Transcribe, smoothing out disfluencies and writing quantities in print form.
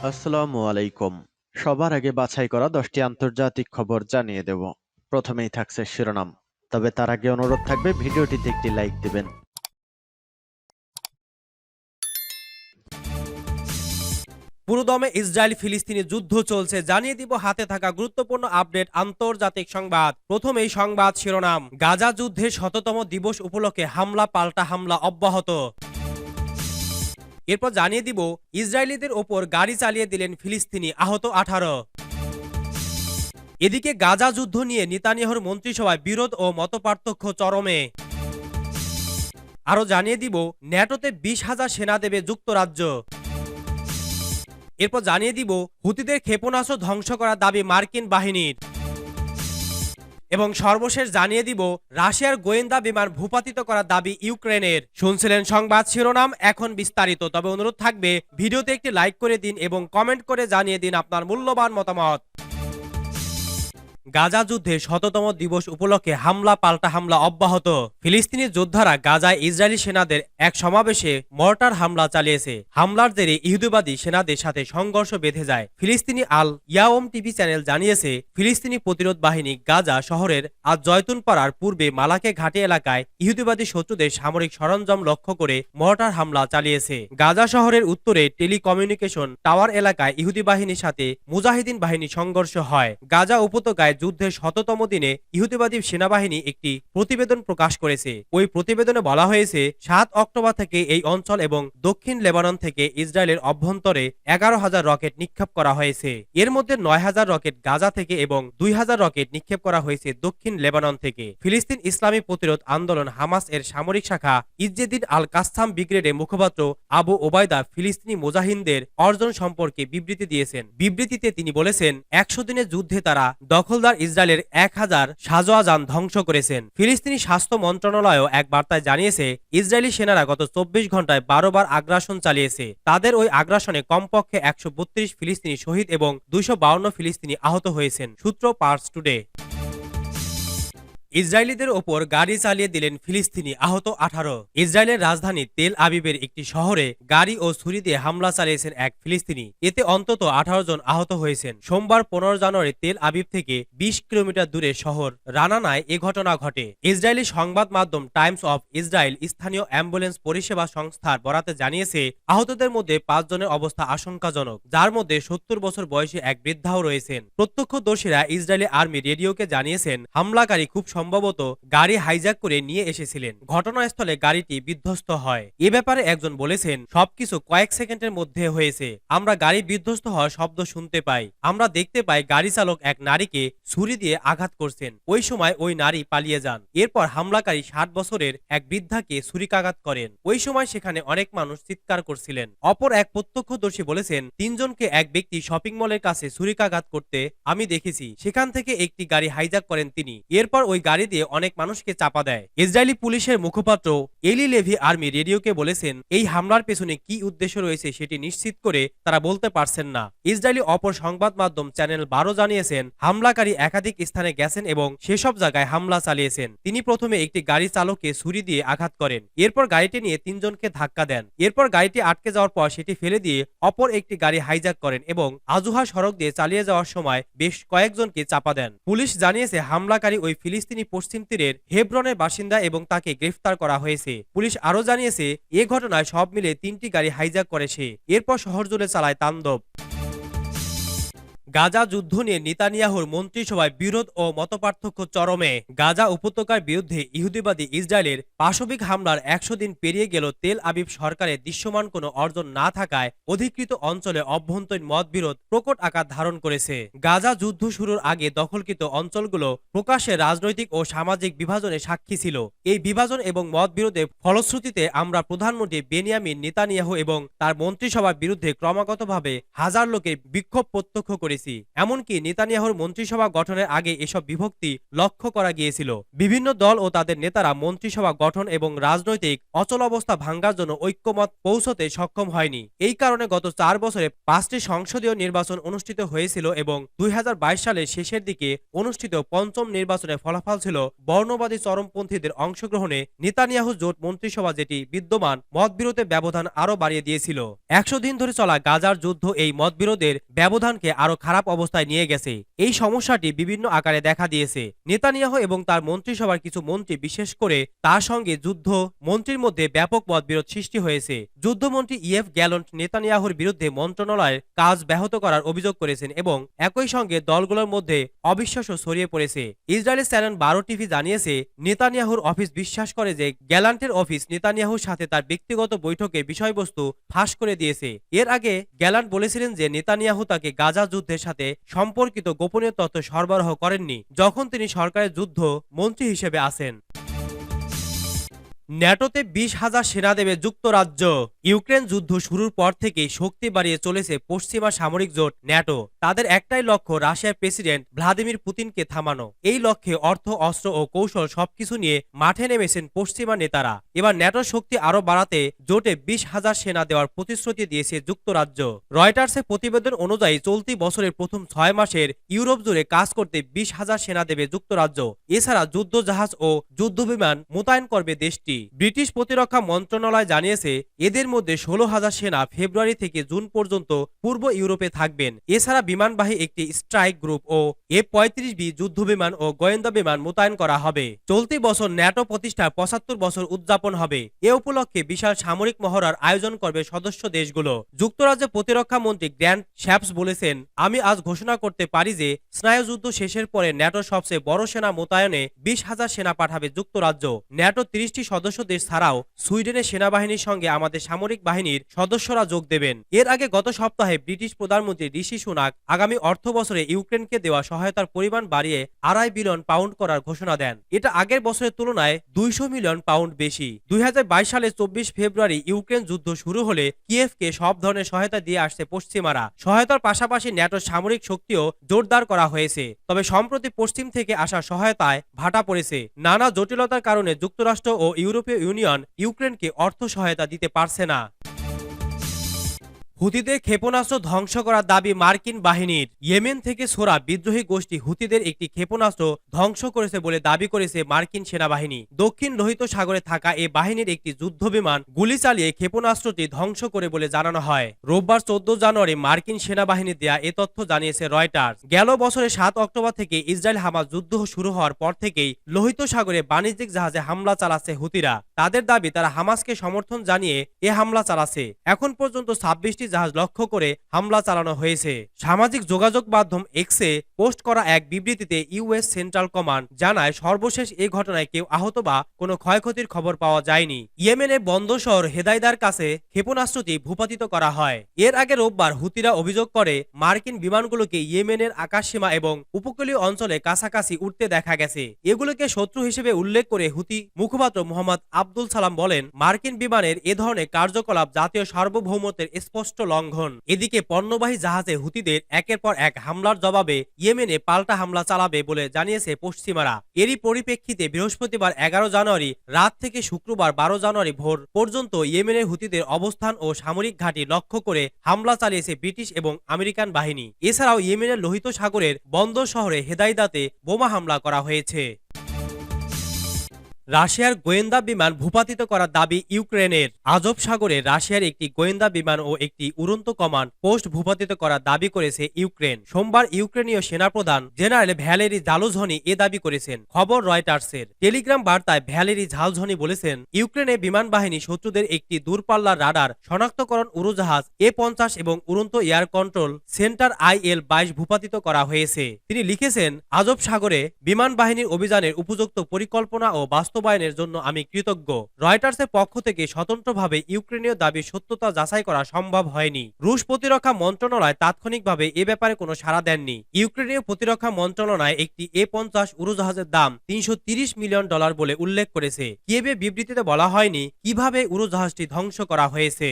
আসসালামু আলাইকুম। সবার আগে বাছাই করা 10টি আন্তর্জাতিক খবর জানিয়ে দেব। প্রথমেই থাকছে শিরোনাম। তবে তার আগে অনুরোধ থাকবে ভিডিওটিতে একটি লাইক দিবেন। পুরোদমে ইসরায়েল ফিলিস্তিনি যুদ্ধ চলছে, জানিয়ে দিব হাতে থাকা গুরুত্বপূর্ণ আপডেট আন্তর্জাতিক সংবাদ। প্রথমেই সংবাদ শিরোনাম, গাজা যুদ্ধের ১০০তম দিবস উপলক্ষে হামলা পাল্টা হামলা অব্যাহত। এরপর জানিয়ে দিব ইসরায়েলিদের ওপর গাড়ি চালিয়ে দিলেন ফিলিস্তিনি, আহত ১৮। এদিকে গাজা যুদ্ধ নিয়ে নেতানিয়াহুর মন্ত্রিসভায় বিরোধ ও মতপার্থক্য চরমে। আরও জানিয়ে দিব ন্যাটোতে ২০,০০০ সেনা দেবে যুক্তরাজ্য। এরপর জানিয়ে দিব হুতিদের ক্ষেপণাস্ত্র ধ্বংস করার দাবি মার্কিন বাহিনীর। এবং সর্বশেষ জানিয়ে দিব রাশিয়ার গোয়েন্দা বিমান ভূপাতিত করার দাবি ইউক্রেনের। শুনছিলেন সংবাদ শিরোনাম, এখন বিস্তারিত। তবে অনুরোধ থাকবে ভিডিওতে একটি লাইক করে দিন এবং কমেন্ট করে জানিয়ে দিন আপনার মূল্যবান মতামত। গাজা যুদ্ধে ১০০তম দিবস উপলক্ষে হামলা পাল্টা হামলা অব্যাহত। ফিলিস্তিনি যোদ্ধারা গাজায় ইসরায়েলি সেনাদের এক সমাবেশে মর্টার হামলা চালিয়েছে। হামলার জেরে ইহুদিবাদী সেনাদের সাথে সংঘর্ষ বেঁধে যায়। ফিলিস্তিনি আল ইয়াওম টিভি চ্যানেল জানিয়েছে, ফিলিস্তিনি প্রতিরোধ বাহিনী গাজা শহরের আজ জয়তুনপাড়ার পূর্বে মালাকে ঘাটি এলাকায় ইহুদিবাদী শত্রুদের সামরিক সরঞ্জাম লক্ষ্য করে মর্টার হামলা চালিয়েছে। গাজা শহরের উত্তরে টেলিকমিউনিকেশন টাওয়ার এলাকায় ইহুদি বাহিনীর সাথে মুজাহিদিন বাহিনী সংঘর্ষ হয়। গাজা উপত্যকায় যুদ্ধের ১০০তম দিনে ইহুদিবাদী সেনাবাহিনী একটি প্রতিবেদন প্রকাশ করেছে। ওই প্রতিবেদনে বলা হয়েছে, ৭ অক্টোবর থেকে এই অঞ্চল এবং দক্ষিণ লেবানন থেকে ইসরায়েলের অভ্যন্তরে ১১,০০০ রকেট নিক্ষেপ করা হয়েছে। এর মধ্যে ৯,০০০ রকেট গাজা থেকে এবং ২,০০০ রকেট নিক্ষেপ করা হয়েছে দক্ষিণ লেবানন থেকে। ফিলিস্তিন ইসলামী প্রতিরোধ আন্দোলন হামাস এর সামরিক শাখা ইজ্জেদিন আল কাসসাম ব্রিগেডের মুখপাত্র আবু ওবায়দা ফিলিস্তিনি মুজাহিদদের অর্জন সম্পর্কে বিবৃতি দিয়েছেন। বিবৃতিতে তিনি বলেছেন, ১০০ দিনের যুদ্ধে তারা দখলদার ইসরায়েলের ১,০০০ সাজোয়া যান ধ্বংস করেছেন। ফিলিস্তিনি স্বাস্থ্য মন্ত্রণালয়ও এক বার্তায় জানিয়েছে, ইসরায়েলি সেনারা গত ২৪ ঘন্টায় ১২ বার আগ্রাসন চালিয়েছে। তাদের ওই আগ্রাসনে কমপক্ষে ১৩২ ফিলিস্তিনি শহীদ এবং ২৫২ ফিলিস্তিনি আহত হয়েছেন। সূত্র পার্স টুডে। ইসরায়েলিদের ওপর গাড়ি চালিয়ে দিলেন ফিলিস্তিনি, আহত ১৮। ইসরায়েলের রাজধানী তেল আবিবের একটি শহরে গাড়ি ও ছুরি দিয়ে হামলা চালিয়েছেন এক ফিলিস্তিনি। এতে অন্তত ১৮ জন আহত হয়েছেন। সোমবার ১৫ জানুয়ারি তেল আবিব থেকে ২০ কিলোমিটার দূরে শহর রানানায় এ ঘটনা ঘটে। ইসরায়েলি সংবাদ মাধ্যম টাইমস অফ ইসরায়েল স্থানীয় অ্যাম্বুলেন্স পরিষেবা সংস্থার বরাতে জানিয়েছে, আহতদের মধ্যে ৫ জনের অবস্থা আশঙ্কাজনক, যার মধ্যে ৭০ বছর বয়সী এক বৃদ্ধাও রয়েছেন। প্রত্যক্ষদর্শীরা ইসরায়েলি আর্মি রেডিওকে জানিয়েছেন, হামলাকারী খুব সম্ভবত গাড়ি হাইজ্যাক করে নিয়ে এসেছিলেন। ঘটনাস্থলে গাড়িটি বিধ্বস্ত হয়। এ ব্যাপারে একজন বলেছেন, সবকিছু কয়েক সেকেন্ডের মধ্যে হয়েছে। আমরা গাড়ি বিধ্বস্ত হওয়ার শব্দ শুনতে পাই। আমরা দেখতে পাই গাড়ি চালক এক নারীকে ছুরি দিয়ে আঘাত করছেন। ওই সময় ওই নারী পালিয়ে যান। এরপর হামলাকারী ৬০ বছরের এক বৃদ্ধাকে ছুরিকাঘাত করেন। ওই সময় সেখানে অনেক মানুষ চিৎকার করছিলেন। অপর এক প্রত্যক্ষদর্শী বলেছেন, ৩ জনকে এক ব্যক্তি শপিং মলের কাছে ছুরিকাঘাত করতে আমি দেখেছি। সেখান থেকে একটি গাড়ি হাইজ্যাক করেন তিনি। এরপর ওই গাড়ি দিয়ে অনেক মানুষকে চাপা দেয়। ইসরায়েলি পুলিশের মুখপাত্র এলি লেভি আর্মি রেডিওকে বলেছেন, এই হামলার পেছনে কি উদ্দেশ্য রয়েছে সেটি নিশ্চিত করে তারা বলতে পারছেন না। ইসরায়েলি অপর সংবাদ মাধ্যম চ্যানেল ১২ জানিয়েছেন, হামলাকারী একাধিক স্থানে গেছেন এবং সেসব জায়গায় হামলা চালিয়েছেন। তিনি প্রথমে একটি গাড়ি চালককে ছুরি দিয়ে আঘাত করেন। এরপর গাড়িটি নিয়ে ৩ জনকে ধাক্কা দেন। এরপর গাড়িটি আটকে যাওয়ার পর সেটি ফেলে দিয়ে অপর একটি গাড়ি হাইজ্যাক করেন এবং আজুহা সড়ক দিয়ে চালিয়ে যাওয়ার সময় বেশ কয়েকজনকে চাপা দেন। পুলিশ জানিয়েছে, হামলাকারী ওই ফিলিস্তিনি পশ্চিম তীরের হেব্রনের বাসিন্দা এবং তাকে গ্রেফতার করা হয়েছে। পুলিশ আরও জানিয়েছে, এ ঘটনায় সব মিলে ৩টি গাড়ি হাইজ্যাক করে সে। এরপর শহর জুড়ে চালায় তাণ্ডব। গাজা যুদ্ধ নিয়ে নেতানিয়াহুর মন্ত্রিসভায় বিরোধ ও মতপার্থক্য চরমে। গাজা উপত্যকার বিরুদ্ধে ইহুদিবাদী ইসরায়েলের পাশবিক হামলার ১০০ দিন পেরিয়ে গেল তেল আবিব সরকারের দৃশ্যমান কোনো অর্জন না থাকায় অধিকৃত অঞ্চলে অভ্যন্তরীণ মতবিরোধ প্রকট আকার ধারণ করেছে। গাজা যুদ্ধ শুরুর আগে দখলকৃত অঞ্চলগুলো প্রকাশ্যে রাজনৈতিক ও সামাজিক বিভাজনের সাক্ষী ছিল। এই বিভাজন এবং মতবিরোধের ফলশ্রুতিতে আমরা প্রধানমন্ত্রী বেনিয়ামিন নেতানিয়াহু এবং তার মন্ত্রিসভার বিরুদ্ধে ক্রমাগতভাবে হাজার লোকের বিক্ষোভ প্রত্যক্ষ করেছি। পেরেছি। এমনকি নেতানিয়াহুর মন্ত্রিসভা গঠনের আগে এসব বিভক্তি লক্ষ্য করা গিয়েছিল। বিভিন্ন দল ও তাদের নেতারা মন্ত্রিসভা গঠন এবং রাজনৈতিক অচলাবস্থা ভাঙ্গার জন্য ঐক্যমত পৌঁছতে সক্ষম হয়নি। এই কারণে গত 4 বছরে 5টি সংসদীয় নির্বাচন অনুষ্ঠিত হয়েছিল এবং 2022 সালের শেষের দিকে অনুষ্ঠিত পঞ্চম নির্বাচনের ফলাফল ছিল বর্ণবাদী চরমপন্থীদের অংশগ্রহণে নেতানিয়াহু জোট মন্ত্রিসভা, যেটি বিদ্যমান মতবিরোধের ব্যবধান আরও বাড়িয়ে দিয়েছিল। 100 দিন ধরে চলা গাজার যুদ্ধ এই মতবিরোধের ব্যবধানকে আরও খারাপ অবস্থায় নিয়ে গেছে। এই সমস্যাটি বিভিন্ন আকারে দেখা দিয়েছে। নেতানিয়াহু এবং তার মন্ত্রিসভার কিছু মন্ত্রী, বিশেষ করে তার সঙ্গে যুদ্ধ মন্ত্রীর মধ্যে ব্যাপক মতবিরোধ সৃষ্টি হয়েছে। যুদ্ধমন্ত্রী ইয়েভ গ্যালন্ট নেতানিয়াহুর বিরুদ্ধে মন্ত্রণালয়ের কাজ ব্যাহত করার অভিযোগ করেছেন এবং একই সঙ্গে দলগুলোর মধ্যে অবিশ্বাসও ছড়িয়ে পড়েছে। ইসরায়েলের চ্যানেল 12 টিভি জানিয়েছে, নেতানিয়াহুর অফিস বিশ্বাস করে যে গ্যালান্টের অফিস নেতানিয়াহুর সাথে তার ব্যক্তিগত বৈঠকের বিষয়বস্তু ফাঁস করে দিয়েছে। এর আগে গ্যালান্ট বলেছিলেন যে নেতানিয়াহু তাকে গাজা যুদ্ধের সাথে সম্পর্কিত গোপনীয় তথ্য সরবরাহ করেননি যখন তিনি সরকারের যুদ্ধ মন্ত্রী হিসেবে আছেন। ন্যাটোতে 20,000 সেনা দেবে যুক্তরাজ্য। ইউক্রেন যুদ্ধ শুরুর পর থেকেই শক্তি বাড়িয়ে চলেছে পশ্চিমা সামরিক জোট ন্যাটো। তাদের একটাই লক্ষ্য রাশিয়ার প্রেসিডেন্ট ভ্লাদিমির পুতিনকে থামানো। এই লক্ষ্যে অর্থ, অস্ত্র ও কৌশল সবকিছু নিয়ে মাঠে নেমেছেন পশ্চিমা নেতারা। এবার ন্যাটোর শক্তি আরও বাড়াতে জোটে 20,000 সেনা দেওয়ার প্রতিশ্রুতি দিয়েছে যুক্তরাজ্য। রয়টার্সের প্রতিবেদন অনুযায়ী চলতি বছরের প্রথম 6 মাসের ইউরোপ জুড়ে কাজ করতে 20,000 সেনা দেবে যুক্তরাজ্য। এছাড়া যুদ্ধজাহাজ ও যুদ্ধবিমান মোতায়েন করবে দেশটি। ব্রিটিশ প্রতিরক্ষা মন্ত্রণালয় জানিয়েছে, এদের মধ্যে 16,000 সেনা ফেব্রুয়ারি থেকে জুন পর্যন্ত পূর্ব ইউরোপে থাকবেন। এছাড়া বিমানবাহী একটি স্ট্রাইক গ্রুপ ও F-35B যুদ্ধবিমান ও গোয়েন্দা বিমান মোতায়েন করা হবে। চলতি বছর ন্যাটো প্রতিষ্ঠার 75 বছর উদযাপন হবে। এ উপলক্ষে বিশাল সামরিক মহড়ার আয়োজন করবে সদস্য দেশগুলো। যুক্তরাজ্যের প্রতিরক্ষা মন্ত্রী গ্র্যান্ট শ্যাপস বলেছেন, আমি আজ ঘোষণা করতে পারি যে স্নায়ুযুদ্ধ শেষের পরে ন্যাটোর সবচেয়ে বড় সেনা মোতায়েনে 20,000 সেনা পাঠাবে যুক্তরাজ্য। ন্যাটো 30টি সদস্য দেশ ছাড়াও সুইডেনের সেনাবাহিনীর সঙ্গে আমাদের সামরিক বাহিনীর সদস্যরা যোগ দেবেন। এর আগে গত সপ্তাহে ব্রিটিশ প্রধানমন্ত্রী ঋষি সুনাক আগামী অর্থ বছরে ইউক্রেনকে দেওয়া সহায়তার পরিমাণ বাড়িয়ে 2.5 বিলিয়ন পাউন্ড করার ঘোষণা দেন। এটা আগের বছরের তুলনায় 200 মিলিয়ন পাউন্ড বেশি। 2022 সালে 24 ফেব্রুয়ারি ইউক্রেন যুদ্ধ শুরু হলে কিয়েভকে সব ধরনের সহায়তা দিয়ে আসছে পশ্চিমারা। সহায়তার পাশাপাশি ন্যাটোর সামরিক শক্তিও জোরদার করা হয়েছে। তবে সম্প্রতি পশ্চিম থেকে আসা সহায়তায় ভাটা পড়েছে। নানা জটিলতার কারণে যুক্তরাষ্ট্র ও ইউরোপীয় ইউনিয়ন ইউক্রেনকে অর্থ সহায়তা দিতে পারছে না। হুতিদের ক্ষেপণাস্ত্র ধ্বংস করার দাবি মার্কিন বাহিনীর। ইয়েমেন থেকে ছোড়া বিদ্রোহী গোষ্ঠী হুতিদের একটি ক্ষেপণাস্ত্র ধ্বংস করেছে বলে দাবি করেছে মার্কিন সেনাবাহিনী। দক্ষিণ লোহিত সাগরে থাকা এ বাহিনীর একটি যুদ্ধবিমান গুলি চালিয়ে ক্ষেপণাস্ত্রটি ধ্বংস করে বলে জানানো হয়। রোববার 14 জানুয়ারি মার্কিন সেনাবাহিনী দেয়া এ তথ্য জানিয়েছে রয়টার্স। গেল বছরের 7 অক্টোবর থেকে ইসরায়েল হামাস যুদ্ধ শুরু হওয়ার পর থেকেই লোহিত সাগরে বাণিজ্যিক জাহাজে হামলা চালাচ্ছে হুতিরা। তাদের দাবি, তারা হামাসকে সমর্থন জানিয়ে এ হামলা চালাচ্ছে। এখন পর্যন্ত 26টি জাহাজ লক্ষ্য করে হামলা চালানো হয়েছে। সামাজিক যোগাযোগ মাধ্যম এক্সে পোস্ট করা এক বিবৃতিতে ইউএস সেন্ট্রাল কমান্ড জানায়, সর্বশেষ এই ঘটনায় কেউ আহত বা কোনো ক্ষয়ক্ষতির খবর পাওয়া যায়নি। ইয়েমেনের বন্দর শহর হেদাইদার কাছে ক্ষেপণাস্ত্রটি ভূপাতিত করা হয়। এর আগে রোববার হুতিরা অভিযোগ করে মার্কিন বিমানগুলোকে ইয়েমেনের আকাশসীমা এবং উপকূলীয় অঞ্চলে কাছাকাছি উঠতে দেখা গেছে। এগুলোকে শত্রু হিসেবে উল্লেখ করে হুতি মুখপাত্র মোহাম্মদ আব্দুল সালাম বলেন, মার্কিন বিমানের এ ধরনের কার্যকলাপ জাতীয় সার্বভৌমত্বের স্পষ্ট লঙ্ঘন। এদিকে পণ্যবাহী জাহাজে হুতিদের একের পর এক হামলার জবাবে ইয়েমেনে পাল্টা হামলা চালাবে বলে জানিয়েছে পশ্চিমারা। এরই পরিপ্রেক্ষিতে বৃহস্পতিবার 11 জানুয়ারি রাত থেকে শুক্রবার 12 জানুয়ারি ভোর পর্যন্ত ইয়েমেনের হুতিদের অবস্থান ও সামরিক ঘাঁটি লক্ষ্য করে হামলা চালিয়েছে ব্রিটিশ এবং আমেরিকান বাহিনী। এছাড়াও ইয়েমেনের লোহিত সাগরের বন্দর শহরে হেদাইদাতে বোমা হামলা করা হয়েছে। রাশিয়ার গোয়েন্দা বিমান ভূপাতিত করার দাবি ইউক্রেনের। আজব সাগরে রাশিয়ার একটি গোয়েন্দা বিমান ও একটি উড়ন্ত কমান্ড পোস্ট ভূপাতিত করার দাবি করেছে ইউক্রেন। সোমবার ইউক্রেনীয় সেনাপ্রধান জেনারেল ভ্যালেরি জালুঝনি এ দাবি করেছেন। খবর রয়টার্সের। টেলিগ্রাম বার্তায় ভ্যালেরি জালুঝনি বলেছেন, ইউক্রেনে বিমান বাহিনী শত্রুদের একটি দূরপাল্লার রাডার শনাক্তকরণ উড়োজাহাজ A-50 এবং উড়ন্ত এয়ার কন্ট্রোল সেন্টার IL-22 ভূপাতিত করা হয়েছে। তিনি লিখেছেন, আজব সাগরে বিমান বাহিনীর অভিযানের উপযুক্ত পরিকল্পনা ও বাস্তবায়নের জন্য আমি কৃতজ্ঞ। রয়টার্সের পক্ষ থেকে স্বতন্ত্রভাবে ইউক্রেনীয় দাবির সত্যতা যাচাই করা সম্ভব হয়নি। রুশ প্রতিরক্ষা মন্ত্রণালয় তাৎক্ষণিকভাবে এ ব্যাপারে কোনো সাড়া দেননি। ইউক্রেনীয় প্রতিরক্ষা মন্ত্রণালয় একটি A-50 উড়োজাহাজের দাম $330 মিলিয়ন বলে উল্লেখ করেছে। কিয়েভে বিবৃতিতে বলা হয়নি কিভাবে উড়োজাহাজটি ধ্বংস করা হয়েছে।